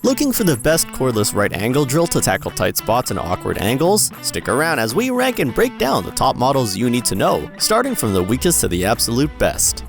Looking for the best cordless right angle drill to tackle tight spots and awkward angles? Stick around as we rank and break down the top models you need to know, starting from the weakest to the absolute best.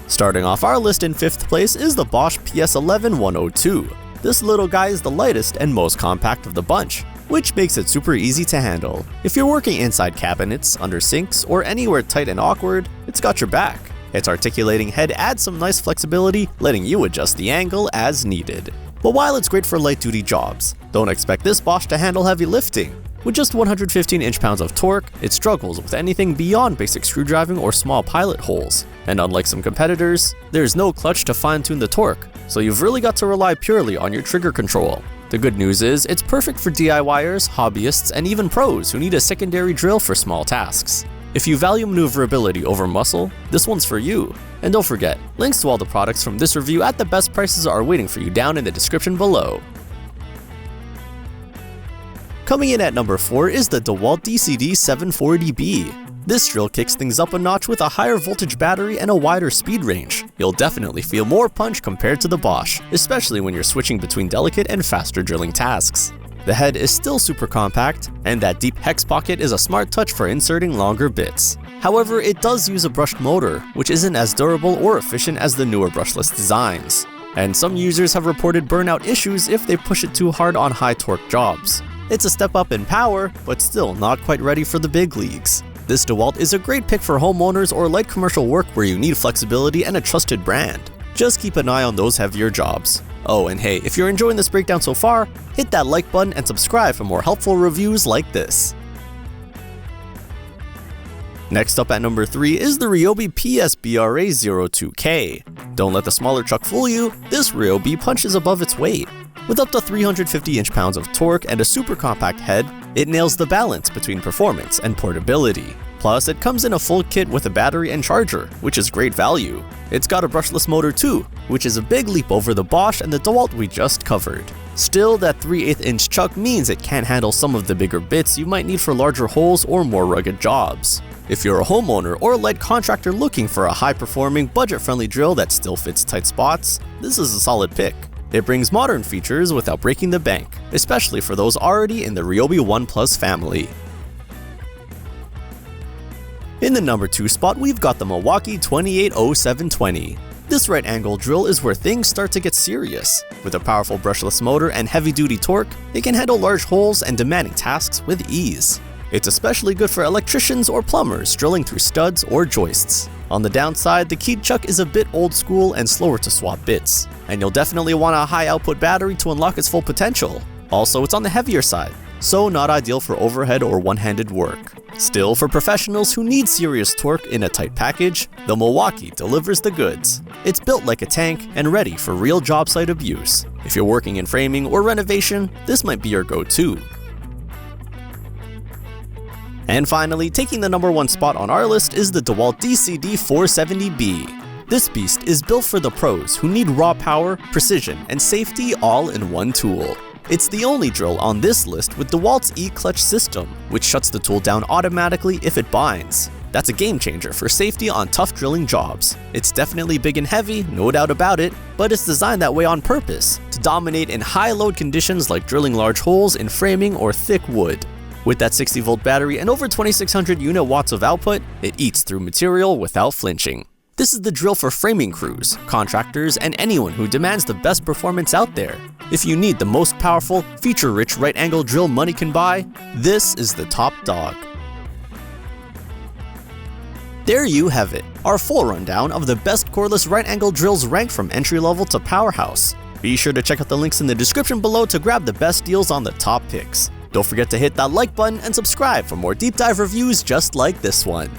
Starting off our list in 5th place is the BOSCH PS11-102. This little guy is the lightest and most compact of the bunch, which makes it super easy to handle. If you're working inside cabinets, under sinks, or anywhere tight and awkward, it's got your back. Its articulating head adds some nice flexibility, letting you adjust the angle as needed. But while it's great for light-duty jobs, don't expect this BOSCH to handle heavy lifting. With just 115 inch-pounds of torque, it struggles with anything beyond basic screwdriving or small pilot holes. And unlike some competitors, there's no clutch to fine-tune the torque, so you've really got to rely purely on your trigger control. The good news is, it's perfect for DIYers, hobbyists, and even pros who need a secondary drill for small tasks. If you value maneuverability over muscle, this one's for you. And don't forget, links to all the products from this review at the best prices are waiting for you down in the description below. Coming in at number 4 is the DeWalt DCD740B. This drill kicks things up a notch with a higher voltage battery and a wider speed range. You'll definitely feel more punch compared to the BOSCH, especially when you're switching between delicate and faster drilling tasks. The head is still super compact, and that deep hex pocket is a smart touch for inserting longer bits. However, it does use a brushed motor, which isn't as durable or efficient as the newer brushless designs. And some users have reported burnout issues if they push it too hard on high torque jobs. It's a step up in power, but still not quite ready for the big leagues. This DeWalt is a great pick for homeowners or light commercial work where you need flexibility and a trusted brand. Just keep an eye on those heavier jobs. Oh, and hey, if you're enjoying this breakdown so far, hit that like button and subscribe for more helpful reviews like this. Next up at number 3 is the Ryobi PSBRA02K. Don't let the smaller chuck fool you, this Ryobi punches above its weight. With up to 350 inch-pounds of torque and a super compact head, it nails the balance between performance and portability. Plus, it comes in a full kit with a battery and charger, which is great value. It's got a brushless motor too, which is a big leap over the BOSCH and the DeWalt we just covered. Still, that 3/8 inch chuck means it can't handle some of the bigger bits you might need for larger holes or more rugged jobs. If you're a homeowner or a light contractor looking for a high-performing, budget-friendly drill that still fits tight spots, this is a solid pick. It brings modern features without breaking the bank, especially for those already in the Ryobi One Plus family. In the number 2 spot, we've got the Milwaukee 280720. This right angle drill is where things start to get serious. With a powerful brushless motor and heavy-duty torque, it can handle large holes and demanding tasks with ease. It's especially good for electricians or plumbers drilling through studs or joists. On the downside, the keyed chuck is a bit old school and slower to swap bits, and you'll definitely want a high output battery to unlock its full potential. Also, it's on the heavier side, so not ideal for overhead or one-handed work. Still, for professionals who need serious torque in a tight package, the Milwaukee delivers the goods. It's built like a tank and ready for real job site abuse. If you're working in framing or renovation, this might be your go-to. And finally, taking the number 1 spot on our list is the DeWalt DCD470B. This beast is built for the pros who need raw power, precision, and safety all in one tool. It's the only drill on this list with DeWalt's E-clutch system, which shuts the tool down automatically if it binds. That's a game changer for safety on tough drilling jobs. It's definitely big and heavy, no doubt about it, but it's designed that way on purpose, to dominate in high load conditions like drilling large holes in framing or thick wood. With that 60-volt battery and over 2600 unit watts of output, it eats through material without flinching. This is the drill for framing crews, contractors, and anyone who demands the best performance out there. If you need the most powerful, feature-rich right-angle drill money can buy, this is the top dog. There you have it, our full rundown of the best cordless right-angle drills ranked from entry-level to powerhouse. Be sure to check out the links in the description below to grab the best deals on the top picks. Don't forget to hit that like button and subscribe for more deep dive reviews just like this one.